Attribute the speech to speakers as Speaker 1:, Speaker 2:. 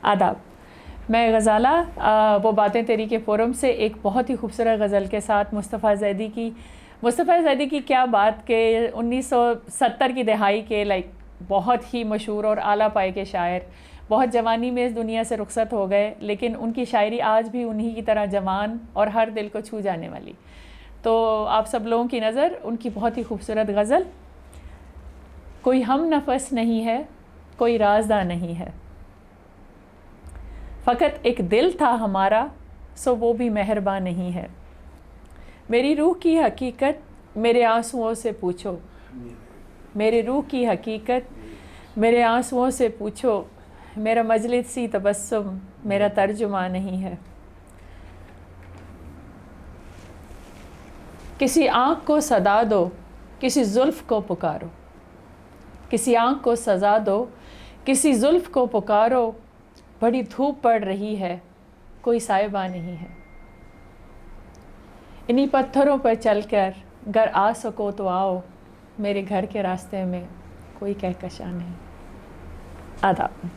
Speaker 1: आदाब। मैं गज़ाला वो बातें तेरी के फोरम से एक बहुत ही खूबसूरत गज़ल के साथ मुस्तफ़ा ज़ैदी की क्या बात के 1970 की दहाई के बहुत ही मशहूर और आला पाए के शायर बहुत जवानी में इस दुनिया से रुखसत हो गए, लेकिन उनकी शायरी आज भी उन्हीं की तरह जवान और हर दिल को छू जाने वाली। तो आप सब लोगों की नज़र उनकी बहुत ही खूबसूरत गज़ल, कोई हम नफस नहीं है, कोई राज़दार नहीं है, फ़कत एक दिल था हमारा, सो वो भी मेहरबान नहीं है। मेरी रूह की हकीकत मेरे आंसुओं से पूछो, मेरी रूह की हकीकत मेरे आंसुओं से पूछो, मेरा मजलिस सी तबस्सुम मेरा तर्जुमा नहीं है। किसी आँख को सदा दो, किसी जुल्फ़ को पुकारो, किसी आँख को सजा दो, किसी जुल्फ़ को पुकारो, बड़ी धूप पड़ रही है, कोई साहिबा नहीं है। इन्हीं पत्थरों पर चलकर घर आ सको तो आओ, मेरे घर के रास्ते में कोई कहकशां नहीं। आदाब।